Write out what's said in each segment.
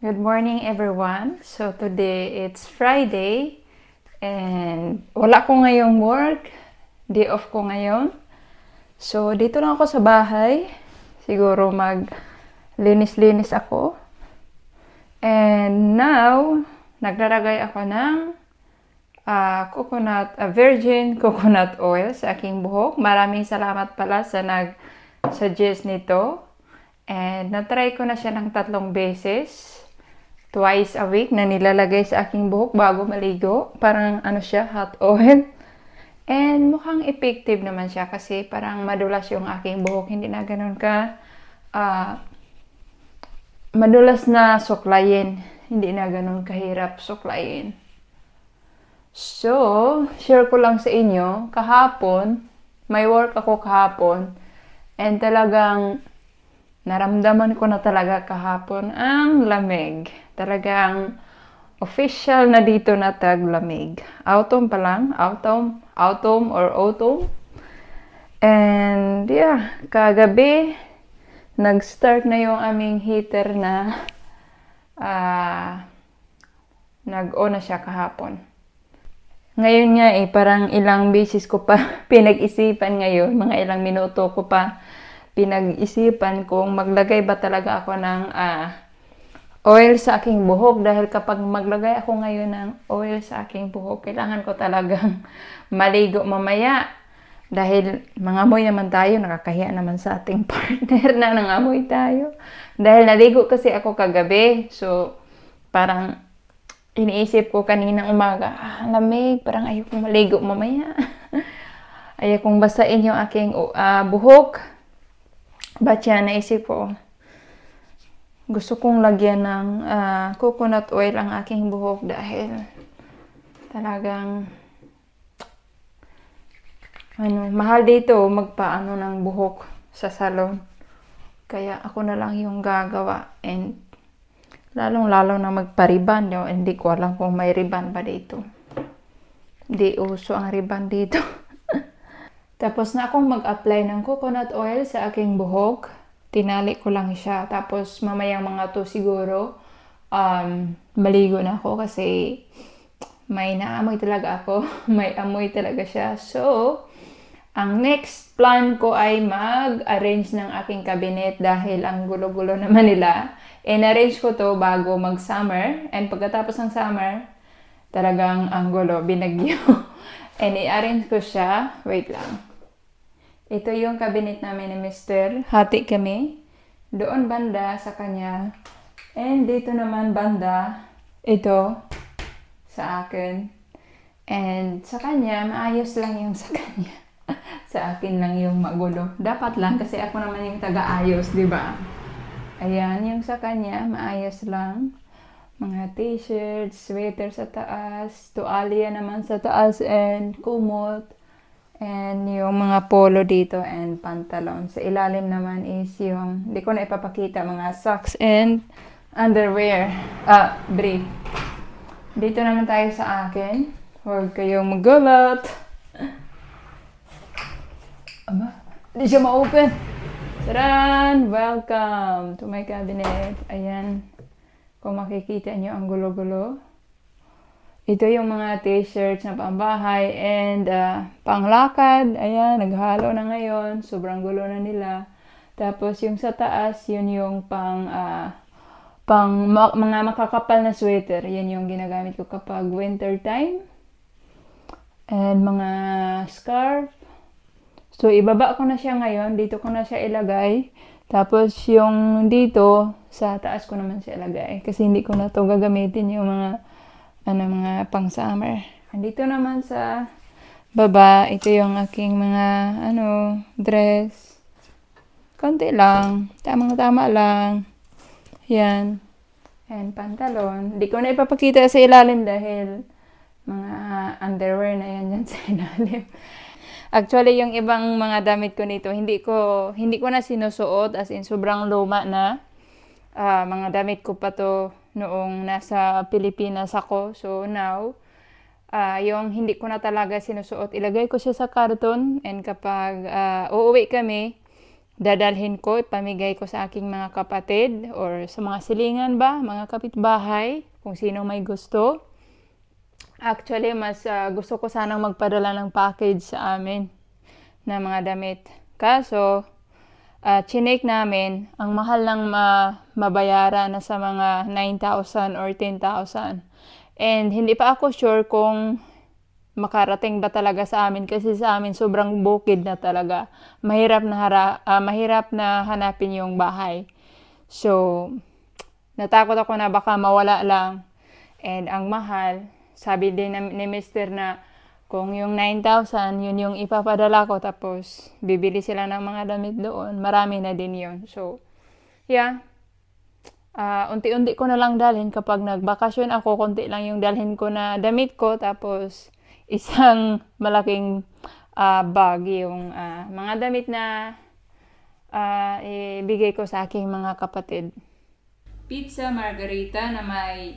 Good morning everyone. So today it's Friday and wala ko ngayong work. Day off ko ngayon. So dito lang ako sa bahay. Siguro linis ako. And now, naglalagay ako ng virgin coconut oil sa aking buhok. Maraming salamat pala sa nag-suggest nito. And natry ko na siya ng 3 beses. Twice a week na nilalagay sa aking buhok bago maligo. Parang hot oil. And mukhang effective naman siya kasi parang madulas yung aking buhok. Hindi na ganun ka madulas na suklayin. Hindi na ganun kahirap suklayin. So, share ko lang sa inyo. Kahapon, may work ako kahapon. And talagang naramdaman ko na talaga kahapon ang lamig. Talagang official na dito na taglamig. Autumn pa lang. Autumn or autumn. And yeah, kagabi, nag-start na yung aming heater na nag-on na siya kahapon. Ngayon nga parang ilang beses ko pa pinag-isipan ngayon. Mga ilang minuto ko pa pinag-isipan kung maglagay ba talaga ako ng oil sa aking buhok. Dahil kapag maglagay ako ngayon ng oil sa aking buhok, kailangan ko talagang maligo mamaya. Dahil mangamoy naman tayo, nakakahiya naman sa ating partner na nangamoy tayo. Dahil naligo kasi ako kagabi. So, parang iniisip ko kaninang umaga, lamig, parang ayokong maligo mamaya. Ayokong basain yung aking buhok. Ba't yan, naisip ko, gusto kong lagyan ng coconut oil ang aking buhok dahil talagang mahal dito magpaano ng buhok sa salon. Kaya ako na lang yung gagawa and lalong-lalo na magpa-ribbon. Hindi ko alam kung may ribbon ba dito. Hindi uso ang ribbon dito. Tapos na akong mag-apply ng coconut oil sa aking buhok. Tinali ko lang siya. Tapos mamayang mga to siguro maligo na ako kasi may naamoy talaga ako. May amoy talaga siya. So, ang next plan ko ay mag-arrange ng aking cabinet dahil ang gulo-gulo naman nila. In-arrange ko to bago mag-summer. And pagkatapos ng summer, talagang ang gulo, binagyo. And i-arrange ko siya. Wait lang. Ito yung cabinet namin ni Mr. Hati kami. Doon banda sa kanya. And dito naman banda, ito sa akin. And sa kanya, maayos lang yung sa kanya. Sa akin lang yung magulo. Dapat lang kasi ako naman yung taga-ayos, di ba? Ayan, yung sa kanya, maayos lang. Mga t-shirts, sweater sa taas, tuwalya naman sa taas, and kumot. And yung mga polo dito and pantalon. Sa ilalim naman is yung, hindi ko na ipapakita, mga socks and underwear. Brief. Dito naman tayo sa akin. Huwag kayong magulat. Aba, hindi siya ma-open. Taran! Welcome to my cabinet. Ayan. Kung makikita nyo ang gulo-gulo. Ito yung mga t-shirts na pambahay and panglakad. Ayan, naghalo na ngayon. Sobrang gulo na nila. Tapos yung sa taas, yun yung mga makakapal na sweater. Yan yung ginagamit ko kapag winter time. And mga scarf. So, ibaba ko na siya ngayon. Dito ko na siya ilagay. Tapos yung dito, sa taas ko naman siya ilagay. Kasi hindi ko na to gagamitin yung mga pang summer. Andito naman sa baba, ito yung aking mga dress. Konti lang, tamang-tama lang. Yan. And pantalon. Hindi ko na ipapakita sa ilalim dahil mga underwear na yan dyan sa ilalim. Actually, yung ibang mga damit ko nito, hindi ko na sinusuot as in sobrang luma na. Mga damit ko pa to noong nasa Pilipinas ako. So now, yung hindi ko na talaga sinusuot, ilagay ko siya sa karton and kapag uuwi kami, dadalhin ko, ipamigay ko sa aking mga kapatid or sa mga silingan ba, mga kapitbahay, kung sino may gusto. Actually, mas gusto ko sanang magpadala ng package sa amin na mga damit. Kaso, chinek namin, ang mahal lang mabayaran na sa mga 9,000 or 10,000. And hindi pa ako sure kung makarating ba talaga sa amin kasi sa amin sobrang bukid na talaga. Mahirap na hanapin yung bahay. So, natakot ako na baka mawala lang. And ang mahal, sabi din ni Mr. na kung yung 9,000, yun yung ipapadala ko tapos bibili sila ng mga damit doon. Marami na din yun. So, yeah. Unti-unti ko na lang dalhin kapag nagbakasyon ako, konti lang yung dalhin ko na damit ko tapos isang malaking bag yung mga damit na ibigay ko sa aking mga kapatid. Pizza margherita na may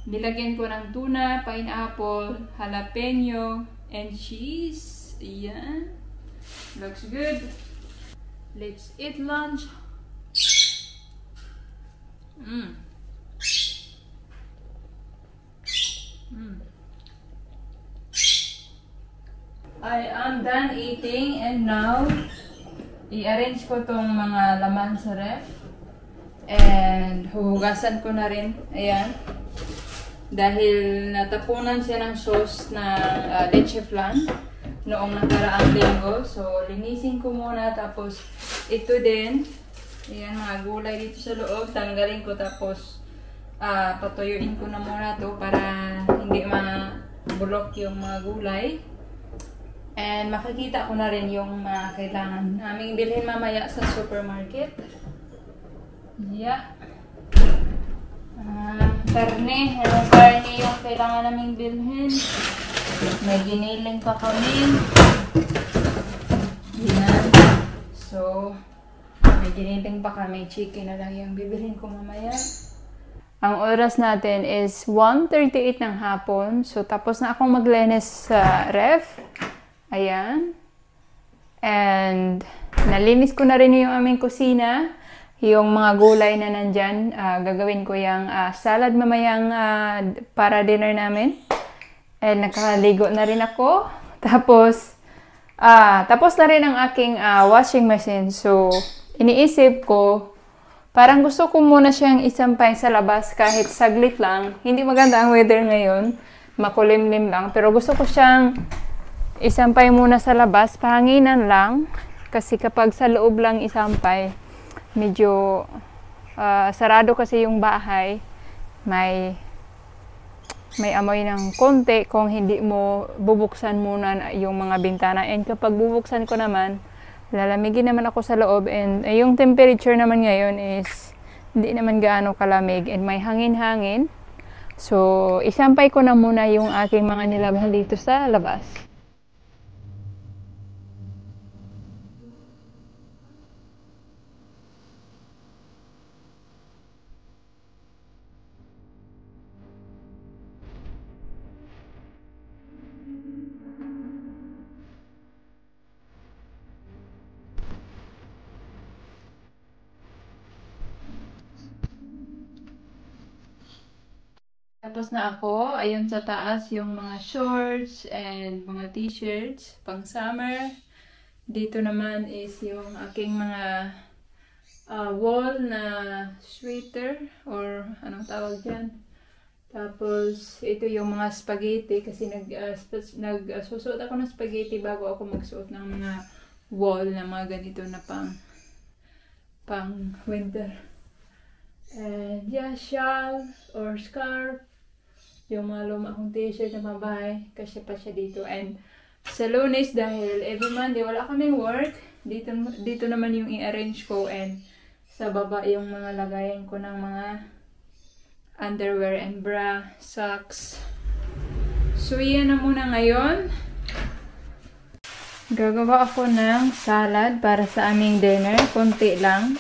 nilagyan ko ng tuna, pineapple, jalapeno, and cheese. Ayan. Looks good. Let's eat lunch. I am done eating and now i-arrange ko tong mga laman sa ref and huhugasan ko na rin. Ayan. Dahil natapunan siya ng sauce na leche flan noong nakaraang linggo. So, linisin ko muna tapos ito din. Ayan, mga gulay dito sa loob. Tanggalin ko tapos patuyuin ko na muna to para hindi mabulok yung mga gulay. And makikita ko na rin yung mga kailangan naming bilhin mamaya sa supermarket. Yeah. Karne. Anong karne yung kailangan naming bilhin? May giniling pa kami. Yan. So, may giniling pa kami. Chicken na lang yung bibilhin ko mamaya. Ang oras natin is 1:38 ng hapon. So, tapos na akong maglinis sa ref. Ayan. And, nalinis ko na rin yung aming kusina. Yung mga gulay na nandyan, gagawin ko yung salad mamayang para dinner namin. And, nakaligo na rin ako. Tapos na rin ang aking washing machine. So, iniisip ko, parang gusto ko muna siyang isampay sa labas kahit saglit lang. Hindi maganda ang weather ngayon. Makulimlim lang. Pero gusto ko siyang isampay muna sa labas. Pahanginan lang. Kasi kapag sa loob lang isampay, medyo sarado kasi yung bahay. May amoy ng konti kung hindi mo bubuksan muna yung mga bintana. And kapag bubuksan ko naman, lalamigin naman ako sa loob. And yung temperature naman ngayon is hindi naman gaano kalamig. And may hangin-hangin. So, isampay ko na muna yung aking mga nilabhan dito sa labas. Tapos na ako, ayun sa taas yung mga shorts and mga t-shirts pang summer. Dito naman is yung aking mga wall na sweater or anong tawag dyan. Tapos ito yung mga spaghetti kasi nagsusuot ako ng spaghetti bago ako magsuot ng mga wall na mga ganito na pang winter. And yeah, shawl or scarf. Yung mga luma kong t-shirt na mabahay, kasi pa siya dito. And sa Lunes, dahil every Monday wala kaming work, dito naman yung i-arrange ko. And sa baba yung mga lagayan ko ng mga underwear and bra, socks. So yan na muna ngayon. Gagawa ako ng salad para sa aming dinner, konti lang.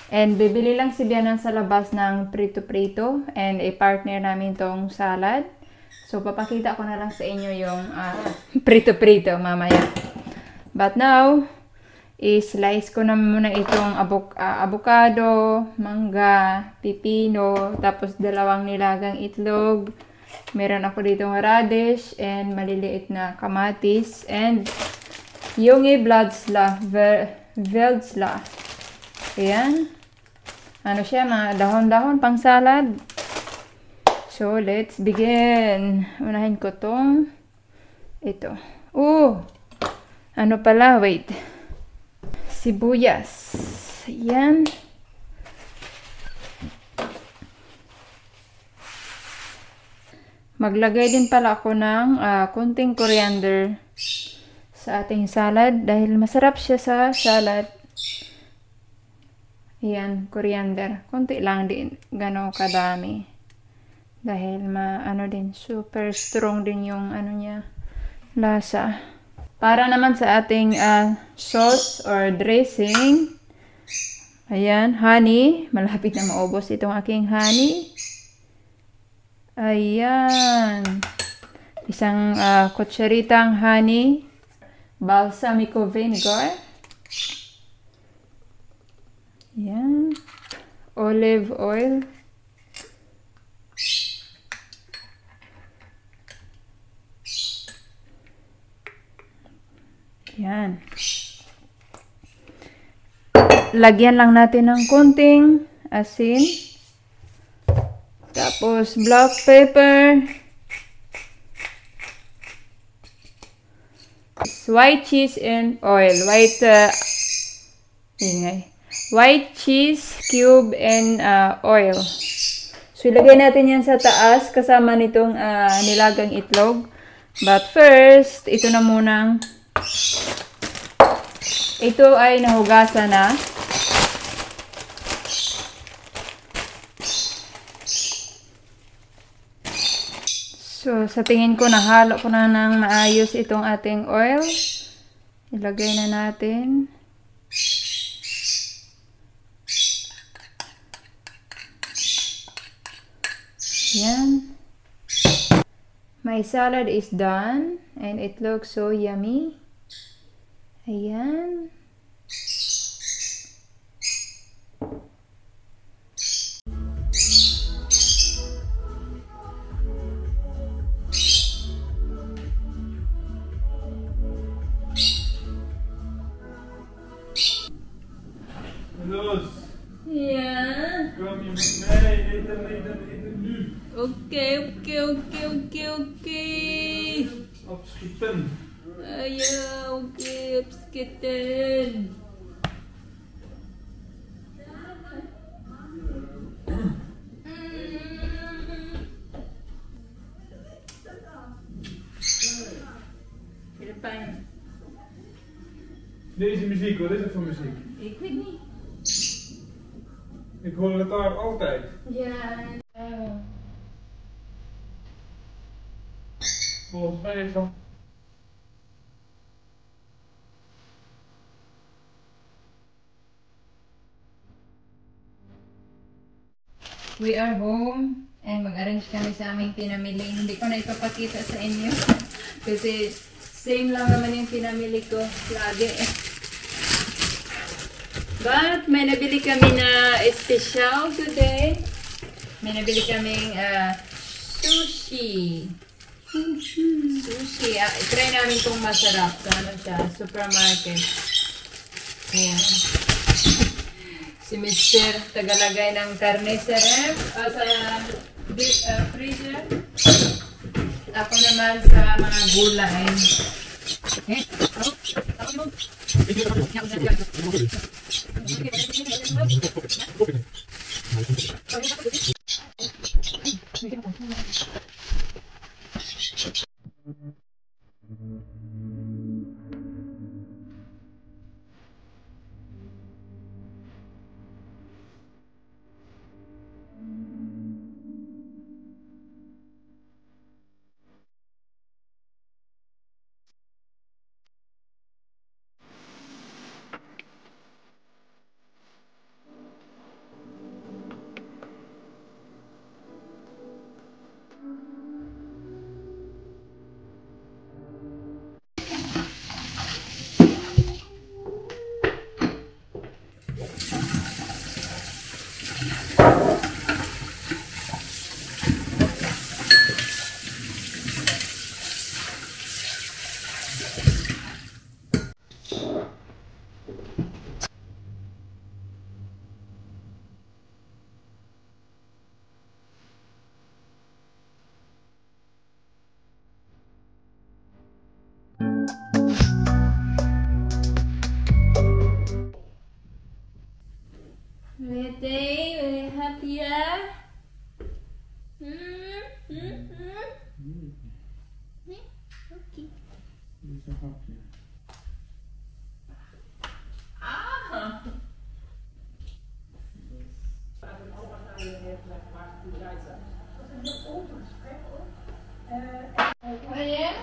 And bibili lang si Bianan sa labas ng prito-prito and i-partner namin tong salad. So papakita ko na lang sa inyo yung prito-prito mamaya. But now, i-slice ko na muna itong avocado, mangga, pipino, tapos dalawang nilagang itlog. Meron ako ditong radish and maliliit na kamatis and yung Veldsla. Ayan. Ano siya, mga dahon-dahon pang salad. So, let's begin. Unahin ko tong ito. Ano pala? Wait. Sibuyas. Ayan. Maglagay din pala ako ng konting coriander sa ating salad dahil masarap siya sa salad. Ayan, coriander. Konti lang din. Gano'ng kadami. Dahil din, super strong din yung niya, lasa. Para naman sa ating sauce or dressing. Ayan, honey. Malapit na maubos itong aking honey. Ayan. Isang kutsaritang honey. Balsamico vinegar. Ayan. Olive oil. Ayan. Lagyan lang natin ng konting asin. Tapos, black pepper. White cheese and oil. White cheese cube and oil. So, ilagay natin yan sa taas kasama nitong nilagang itlog. But first, ito na munang ito ay nahugasan na. So, sa tingin ko, nahalo ko na ng maayos itong ating oil. Ilagay na natin. Yan. My salad is done and it looks so yummy. Ayan. Los. Ja. Kom je met mij? Eten nu. Oké. Opschieten. Ja, oké, opschieten. Filipijn. Deze muziek, wat is het voor muziek? Ik weet niet. Ik hoor het daar altijd. Ja. Volgens mij is dat... We are home and mag-arrange kami sa aming pinamili. Hindi ko na ipapakita sa inyo kasi same lang naman yung pinamili ko lagi. But may nabili kami na special today. May nabili kaming sushi. Sushi. Try namin kung masarap. Ano siya? Supermarket. Ayan. Si Mr. tagalagay ng karne sa ref, sa freezer. Ako naman sa mga gulay. Ayan.